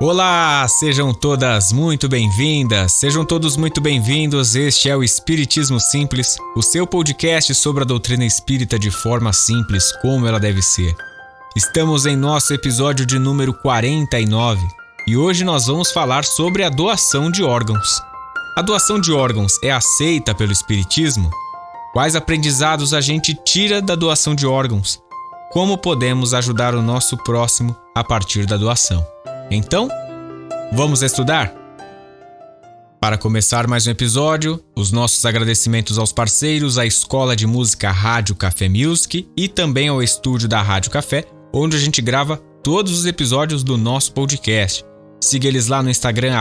Olá, sejam todas muito bem-vindas, sejam todos muito bem-vindos. Este é o Espiritismo Simples, o seu podcast sobre a doutrina espírita de forma simples, como ela deve ser. Estamos em nosso episódio de número 49 e hoje nós vamos falar sobre a doação de órgãos. A doação de órgãos é aceita pelo Espiritismo? Quais aprendizados a gente tira da doação de órgãos? Como podemos ajudar o nosso próximo a partir da doação? Então, vamos estudar? Para começar mais um episódio, os nossos agradecimentos aos parceiros, à Escola de Música Rádio Café Music e também ao estúdio da Rádio Café, onde a gente grava todos os episódios do nosso podcast. Siga eles lá no Instagram,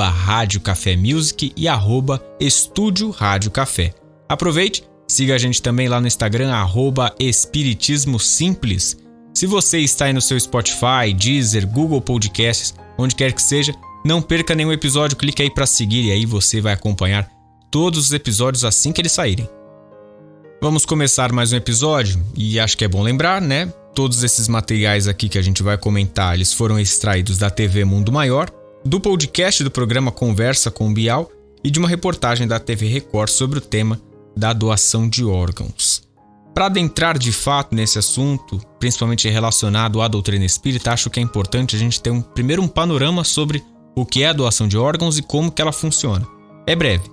@Rádio Café Music e @Estúdio Rádio Café. Aproveite, siga a gente também lá no Instagram, @Espiritismo Simples. Se você está aí no seu Spotify, Deezer, Google Podcasts, onde quer que seja, não perca nenhum episódio, clique aí para seguir e aí você vai acompanhar todos os episódios assim que eles saírem. Vamos começar mais um episódio e acho que é bom lembrar, né? Todos esses materiais aqui que a gente vai comentar, eles foram extraídos da TV Mundo Maior, do podcast do programa Conversa com o Bial e de uma reportagem da TV Record sobre o tema da doação de órgãos. Para adentrar de fato nesse assunto, principalmente relacionado à doutrina espírita, acho que é importante a gente ter primeiro um panorama sobre o que é a doação de órgãos e como que ela funciona. É breve.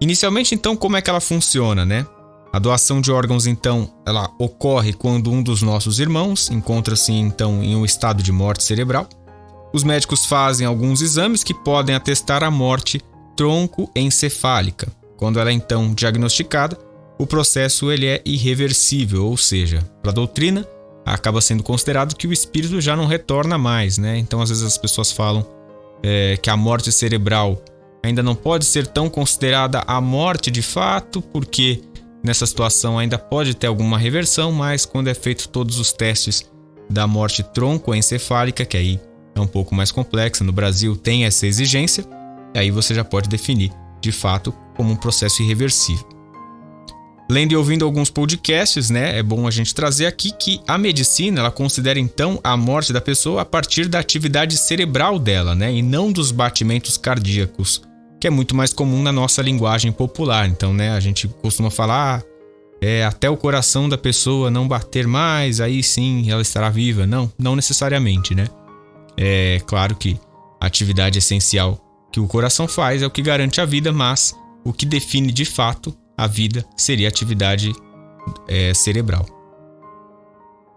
Inicialmente, então, como é que ela funciona, né? A doação de órgãos, então, ela ocorre quando um dos nossos irmãos encontra-se, então, em um estado de morte cerebral. Os médicos fazem alguns exames que podem atestar a morte troncoencefálica. Quando ela é, então, diagnosticada, o processo ele é irreversível, ou seja, para a doutrina, acaba sendo considerado que o espírito já não retorna mais, né? Então, às vezes as pessoas falam que a morte cerebral ainda não pode ser tão considerada a morte de fato, porque nessa situação ainda pode ter alguma reversão, mas quando é feito todos os testes da morte troncoencefálica, que aí é um pouco mais complexa, no Brasil tem essa exigência, e aí você já pode definir, de fato, como um processo irreversível. Lendo e ouvindo alguns podcasts, né, é bom a gente trazer aqui que a medicina ela considera então a morte da pessoa a partir da atividade cerebral dela, né, e não dos batimentos cardíacos, que é muito mais comum na nossa linguagem popular. Então, né, a gente costuma falar até o coração da pessoa não bater mais, aí sim ela estará viva. Não necessariamente, né? É claro que a atividade essencial que o coração faz é o que garante a vida, mas o que define de fato a vida seria a atividade cerebral.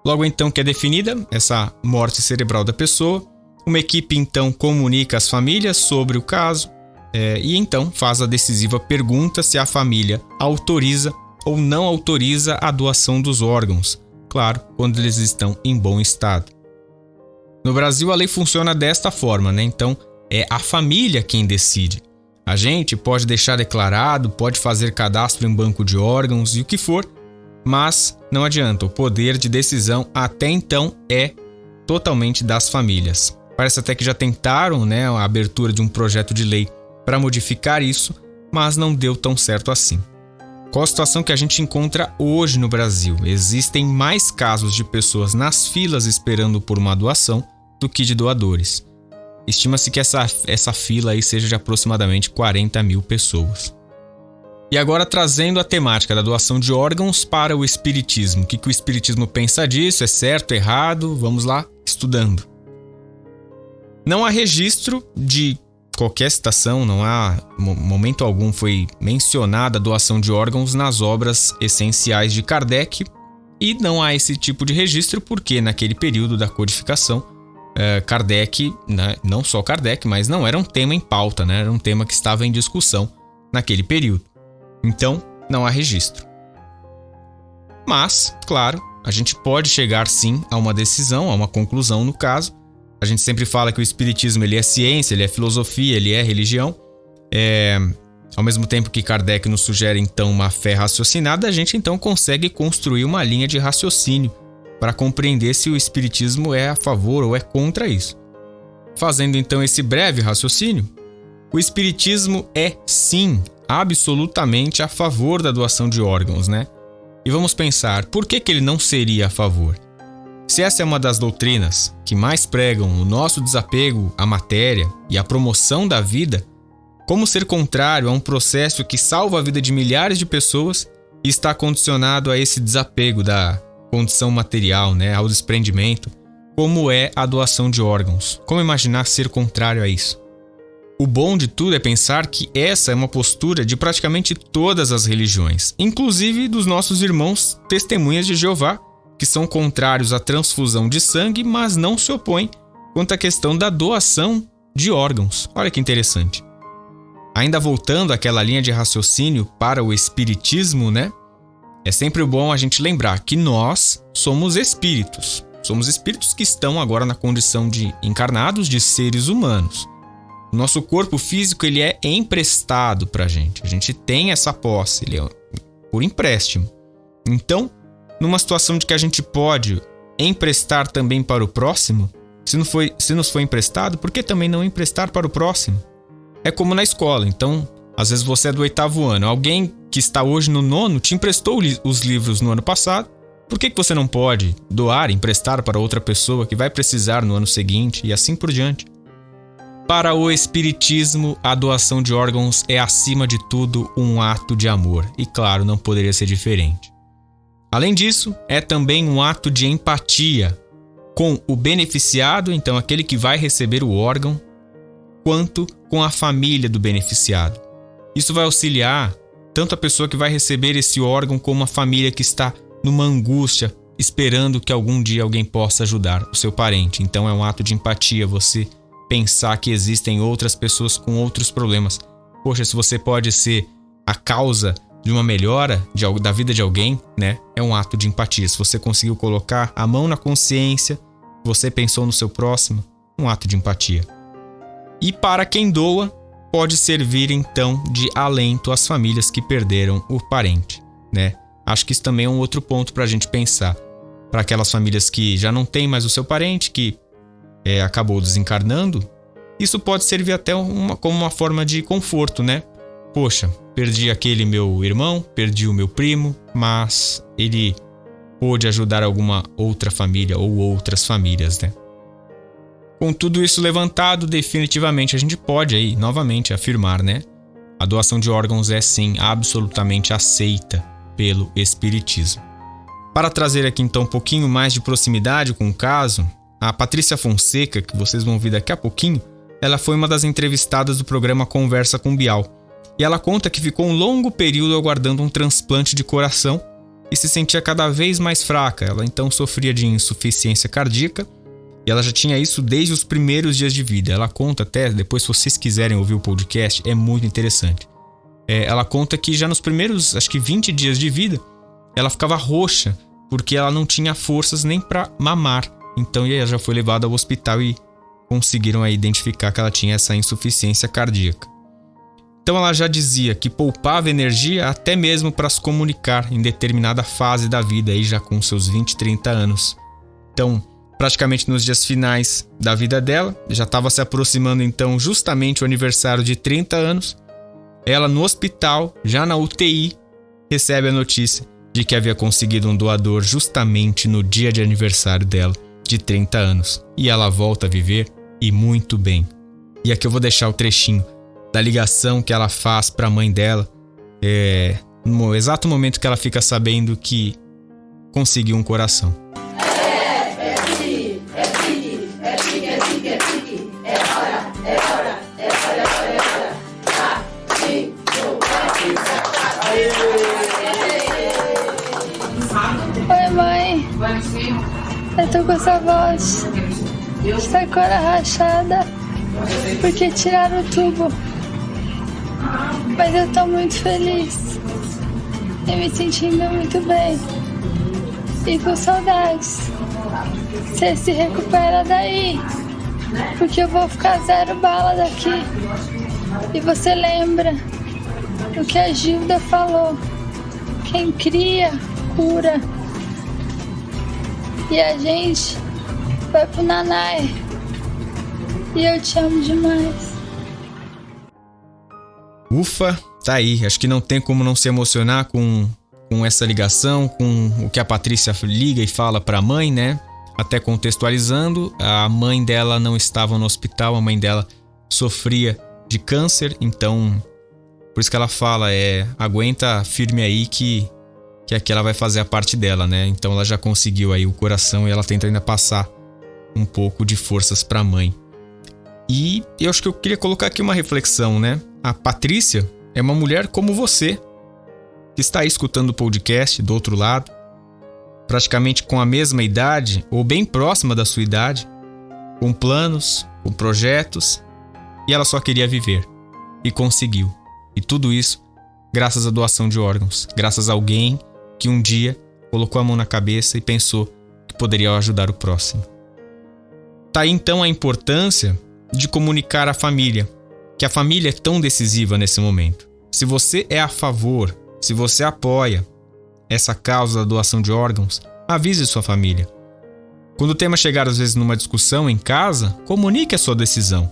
Logo então que é definida essa morte cerebral da pessoa, uma equipe então comunica às famílias sobre o caso e então faz a decisiva pergunta se a família autoriza ou não autoriza a doação dos órgãos, claro, quando eles estão em bom estado. No Brasil a lei funciona desta forma, né? Então é a família quem decide. A gente pode deixar declarado, pode fazer cadastro em banco de órgãos e o que for, mas não adianta, o poder de decisão até então é totalmente das famílias. Parece até que já tentaram, né, a abertura de um projeto de lei para modificar isso, mas não deu tão certo assim. Qual a situação que a gente encontra hoje no Brasil? Existem mais casos de pessoas nas filas esperando por uma doação do que de doadores. Estima-se que essa fila aí seja de aproximadamente 40 mil pessoas. E agora trazendo a temática da doação de órgãos para o Espiritismo. O que o Espiritismo pensa disso? É certo, errado? Vamos lá, estudando. Não há registro de qualquer citação, não há momento algum foi mencionada a doação de órgãos nas obras essenciais de Kardec e não há esse tipo de registro porque naquele período da codificação Kardec, né, não só Kardec, mas não era um tema em pauta, né, era um tema que estava em discussão naquele período. Então, não há registro. Mas, claro, a gente pode chegar sim a uma decisão, a uma conclusão no caso. A gente sempre fala que o Espiritismo ele é ciência, ele é filosofia, ele é religião. Ao mesmo tempo que Kardec nos sugere então uma fé raciocinada, a gente então consegue construir uma linha de raciocínio para compreender se o Espiritismo é a favor ou é contra isso. Fazendo então esse breve raciocínio, o Espiritismo é sim, absolutamente a favor da doação de órgãos, né? E vamos pensar, por que ele não seria a favor? Se essa é uma das doutrinas que mais pregam o nosso desapego à matéria e a promoção da vida, como ser contrário a um processo que salva a vida de milhares de pessoas e está condicionado a esse desapego da condição material, né, ao desprendimento, como é a doação de órgãos? Como imaginar ser contrário a isso? O bom de tudo é pensar que essa é uma postura de praticamente todas as religiões, inclusive dos nossos irmãos testemunhas de Jeová, que são contrários à transfusão de sangue, mas não se opõem quanto à questão da doação de órgãos. Olha que interessante. Ainda voltando àquela linha de raciocínio para o espiritismo, né? É sempre bom a gente lembrar que nós somos espíritos. Somos espíritos que estão agora na condição de encarnados, de seres humanos. O nosso corpo físico ele é emprestado para a gente tem essa posse, ele é por empréstimo. Então, numa situação de que a gente pode emprestar também para o próximo, se nos foi emprestado, por que também não emprestar para o próximo? É como na escola, então, às vezes você é do 8º ano, alguém que está hoje no 9º te emprestou os livros no ano passado, por que você não pode doar, emprestar para outra pessoa que vai precisar no ano seguinte e assim por diante? Para o espiritismo, a doação de órgãos é acima de tudo um ato de amor, e claro, não poderia ser diferente. Além disso, é também um ato de empatia com o beneficiado, então aquele que vai receber o órgão, quanto com a família do beneficiado. Isso vai auxiliar tanto a pessoa que vai receber esse órgão como a família que está numa angústia, esperando que algum dia alguém possa ajudar o seu parente. Então é um ato de empatia você pensar que existem outras pessoas com outros problemas. Poxa, se você pode ser a causa de uma melhora da vida de alguém, né? É um ato de empatia. Se você conseguiu colocar a mão na consciência, você pensou no seu próximo, um ato de empatia. E para quem doa, pode servir então de alento às famílias que perderam o parente, né? Acho que isso também é um outro ponto para a gente pensar. Para aquelas famílias que já não têm mais o seu parente, que acabou desencarnando, isso pode servir até como uma forma de conforto, né? Poxa, perdi aquele meu irmão, perdi o meu primo, mas ele pôde ajudar alguma outra família ou outras famílias, né? Com tudo isso levantado, definitivamente a gente pode aí novamente afirmar, né? A doação de órgãos é sim absolutamente aceita pelo espiritismo. Para trazer aqui então um pouquinho mais de proximidade com o caso, a Patrícia Fonseca, que vocês vão ouvir daqui a pouquinho, ela foi uma das entrevistadas do programa Conversa com Bial. E ela conta que ficou um longo período aguardando um transplante de coração e se sentia cada vez mais fraca. Ela então sofria de insuficiência cardíaca e ela já tinha isso desde os primeiros dias de vida. Ela conta até, depois se vocês quiserem ouvir o podcast, é muito interessante. Ela conta que já nos primeiros, acho que 20 dias de vida, ela ficava roxa porque ela não tinha forças nem para mamar. Então ela já foi levada ao hospital e conseguiram aí identificar que ela tinha essa insuficiência cardíaca. Então ela já dizia que poupava energia até mesmo para se comunicar em determinada fase da vida, aí já com seus 20, 30 anos. Então, praticamente nos dias finais da vida dela, já estava se aproximando então justamente o aniversário de 30 anos. Ela no hospital, já na UTI, recebe a notícia de que havia conseguido um doador justamente no dia de aniversário dela, de 30 anos. E ela volta a viver, e muito bem. E aqui eu vou deixar o trechinho da ligação que ela faz para a mãe dela, no exato momento que ela fica sabendo que conseguiu um coração. Oi, mãe. Eu tô com essa voz, essa cora rachada, porque tiraram o tubo. Mas eu tô muito feliz e me sentindo muito bem e com saudades. Você se recupera daí, porque eu vou ficar 0 bala daqui. E você lembra o que a Gilda falou: quem cria, cura. E a gente vai pro Nanai. E eu te amo demais. Ufa, tá aí. Acho que não tem como não se emocionar com essa ligação, com o que a Patrícia liga e fala pra mãe, né? até contextualizando, a mãe dela não estava no hospital, a mãe dela sofria de câncer, então por isso que ela fala, aguenta firme aí que aqui ela vai fazer a parte dela, né? Então ela já conseguiu aí o coração e ela tenta ainda passar um pouco de forças para a mãe. E eu acho que eu queria colocar aqui uma reflexão, né? A Patrícia é uma mulher como você, que está aí escutando o podcast do outro lado, praticamente com a mesma idade ou bem próxima da sua idade, com planos, com projetos, e ela só queria viver e conseguiu. E tudo isso graças à doação de órgãos, graças a alguém que um dia colocou a mão na cabeça e pensou que poderia ajudar o próximo. Tá aí então a importância de comunicar à família, que a família é tão decisiva nesse momento. Se você é a favor, se você apoia essa causa da doação de órgãos, avise sua família. Quando o tema chegar às vezes numa discussão em casa, comunique a sua decisão.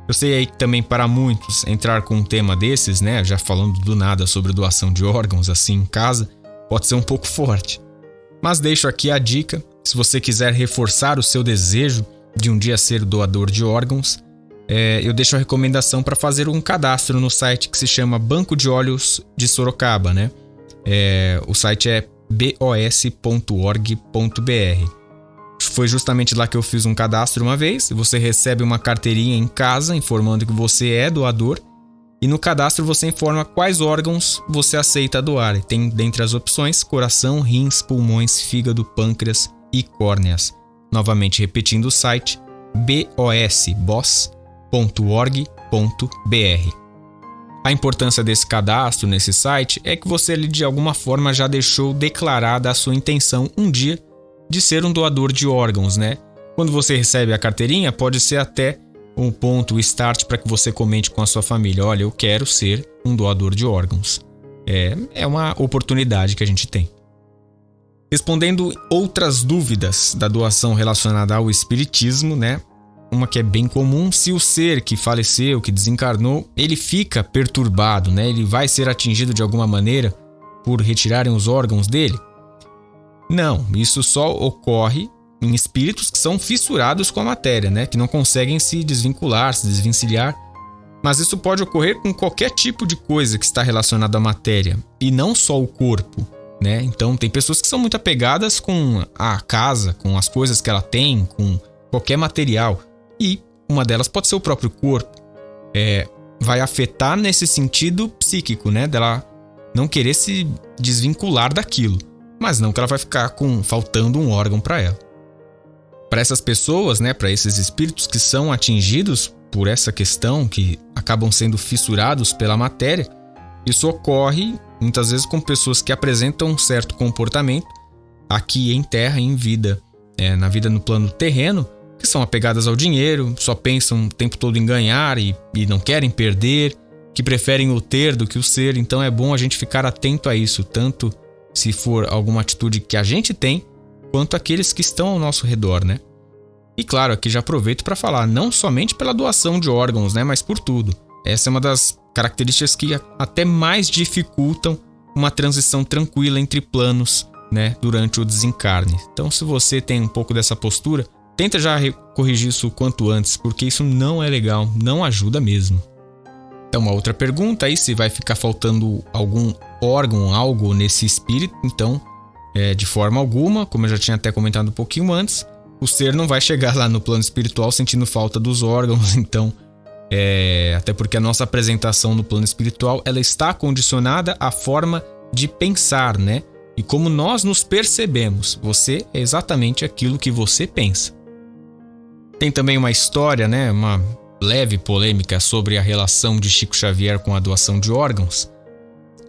Eu sei aí que também para muitos entrar com um tema desses, né, já falando do nada sobre doação de órgãos assim em casa, pode ser um pouco forte. Mas deixo aqui a dica, se você quiser reforçar o seu desejo de um dia ser doador de órgãos, eu deixo a recomendação para fazer um cadastro no site que se chama Banco de Olhos de Sorocaba, né? O site é bos.org.br. Foi justamente lá que eu fiz um cadastro uma vez. Você recebe uma carteirinha em casa informando que você é doador. E no cadastro você informa quais órgãos você aceita doar. Tem dentre as opções coração, rins, pulmões, fígado, pâncreas e córneas. Novamente repetindo o site bos.org.br. A importância desse cadastro nesse site é que você de alguma forma já deixou declarada a sua intenção um dia de ser um doador de órgãos, né? Quando você recebe a carteirinha, pode ser até um ponto, start para que você comente com a sua família: olha, eu quero ser um doador de órgãos. É uma oportunidade que a gente tem. Respondendo outras dúvidas da doação relacionada ao espiritismo, né? Uma que é bem comum: se o ser que faleceu, que desencarnou, ele fica perturbado, né? Ele vai ser atingido de alguma maneira por retirarem os órgãos dele? Não, isso só ocorre em espíritos que são fissurados com a matéria, né? Que não conseguem se desvincular, se desvencilhar. Mas isso pode ocorrer com qualquer tipo de coisa que está relacionada à matéria, e não só o corpo, né? Então tem pessoas que são muito apegadas com a casa, com as coisas que ela tem, com qualquer material, e uma delas pode ser o próprio corpo. Vai afetar nesse sentido psíquico, né? Dela não querer se desvincular daquilo. Mas não que ela vai ficar faltando um órgão para ela. Para essas pessoas, né, para esses espíritos que são atingidos por essa questão, que acabam sendo fissurados pela matéria, isso ocorre muitas vezes com pessoas que apresentam um certo comportamento aqui em terra, em vida, na vida no plano terreno, que são apegadas ao dinheiro, só pensam o tempo todo em ganhar e não querem perder, que preferem o ter do que o ser. Então é bom a gente ficar atento a isso, tanto se for alguma atitude que a gente tem, quanto aqueles que estão ao nosso redor, né? E claro, aqui já aproveito para falar, não somente pela doação de órgãos, né, mas por tudo. Essa é uma das características que até mais dificultam uma transição tranquila entre planos, né, durante o desencarne. Então, se você tem um pouco dessa postura, tenta já corrigir isso o quanto antes, porque isso não é legal, não ajuda mesmo. Então, uma outra pergunta aí, se vai ficar faltando algum órgão, algo nesse espírito. Então, de forma alguma, como eu já tinha até comentado um pouquinho antes, o ser não vai chegar lá no plano espiritual sentindo falta dos órgãos. Então, até porque a nossa apresentação no plano espiritual, ela está condicionada à forma de pensar, né? E como nós nos percebemos, você é exatamente aquilo que você pensa. Tem também uma história, né? Uma leve polêmica sobre a relação de Chico Xavier com a doação de órgãos.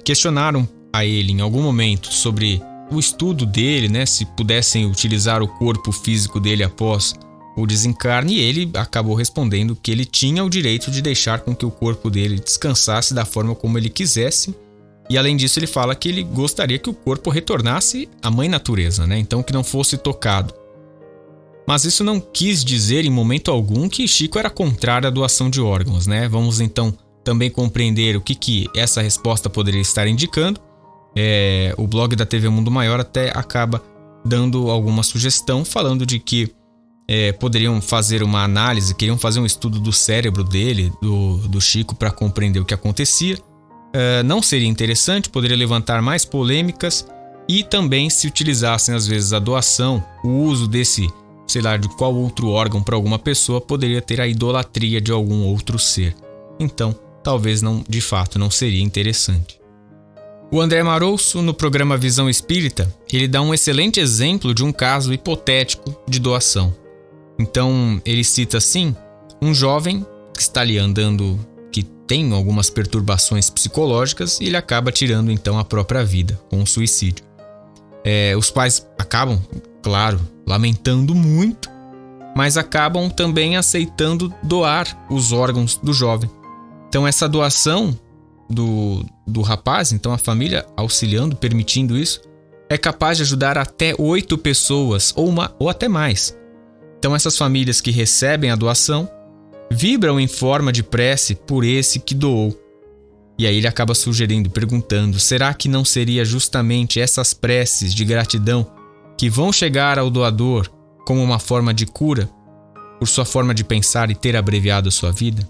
Questionaram a ele em algum momento sobre o estudo dele, né? Se pudessem utilizar o corpo físico dele após o desencarne, e ele acabou respondendo que ele tinha o direito de deixar com que o corpo dele descansasse da forma como ele quisesse. E além disso, ele fala que ele gostaria que o corpo retornasse à mãe natureza, né? Então que não fosse tocado. Mas isso não quis dizer em momento algum que Chico era contrário à doação de órgãos, né? Vamos então também compreender o que essa resposta poderia estar indicando. O blog da TV Mundo Maior até acaba dando alguma sugestão, falando de que poderiam fazer uma análise, queriam fazer um estudo do cérebro dele, do Chico, para compreender o que acontecia. Não seria interessante, poderia levantar mais polêmicas, e também se utilizassem às vezes a doação, o uso desse, sei lá, de qual outro órgão para alguma pessoa, poderia ter a idolatria de algum outro ser. Então, talvez de fato não seria interessante. O André Marouço, no programa Visão Espírita, ele dá um excelente exemplo de um caso hipotético de doação. Então, ele cita assim, um jovem que está ali andando, que tem algumas perturbações psicológicas, e ele acaba tirando então a própria vida com um suicídio. Os pais acabam, claro, lamentando muito, mas acabam também aceitando doar os órgãos do jovem. Então essa doação do rapaz, então a família auxiliando, permitindo isso, é capaz de ajudar até 8 pessoas ou até mais. Então essas famílias que recebem a doação vibram em forma de prece por esse que doou. E aí ele acaba sugerindo, perguntando, será que não seria justamente essas preces de gratidão que vão chegar ao doador como uma forma de cura por sua forma de pensar e ter abreviado a sua vida?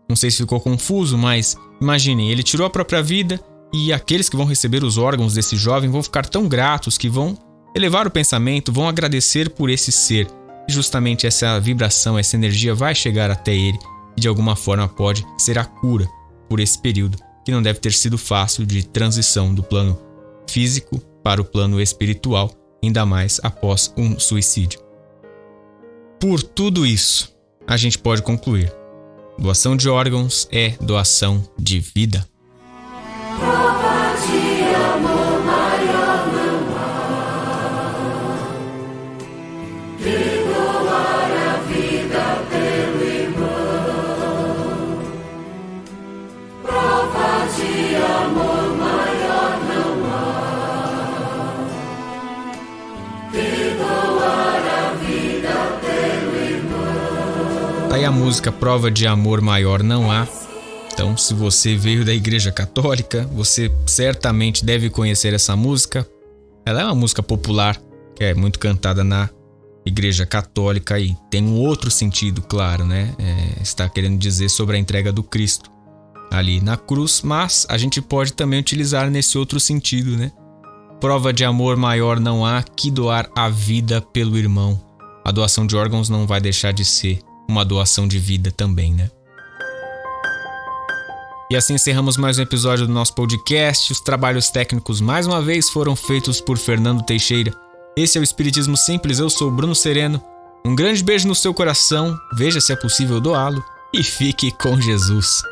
Não sei se ficou confuso, mas imaginem, ele tirou a própria vida e aqueles que vão receber os órgãos desse jovem vão ficar tão gratos que vão elevar o pensamento, vão agradecer por esse ser. E justamente essa vibração, essa energia vai chegar até ele e de alguma forma pode ser a cura por esse período, que não deve ter sido fácil de transição do plano físico para o plano espiritual, ainda mais após um suicídio. Por tudo isso, a gente pode concluir: doação de órgãos é doação de vida. Prova de amor maior não há que doar a vida pelo irmão. Prova de amor maior não há que doar a vida pelo irmão. Daí a música Prova de Amor Maior Não Há. Então, se você veio da Igreja Católica, você certamente deve conhecer essa música. Ela é uma música popular, que é muito cantada na Igreja Católica e tem um outro sentido, claro, né? Está querendo dizer sobre a entrega do Cristo ali na cruz, mas a gente pode também utilizar nesse outro sentido, né? Prova de amor maior não há que doar a vida pelo irmão. A doação de órgãos não vai deixar de ser uma doação de vida também, né? E assim encerramos mais um episódio do nosso podcast. Os trabalhos técnicos mais uma vez foram feitos por Fernando Teixeira. Esse é o Espiritismo Simples, eu sou Bruno Sereno. Um grande beijo no seu coração, veja se é possível doá-lo e fique com Jesus.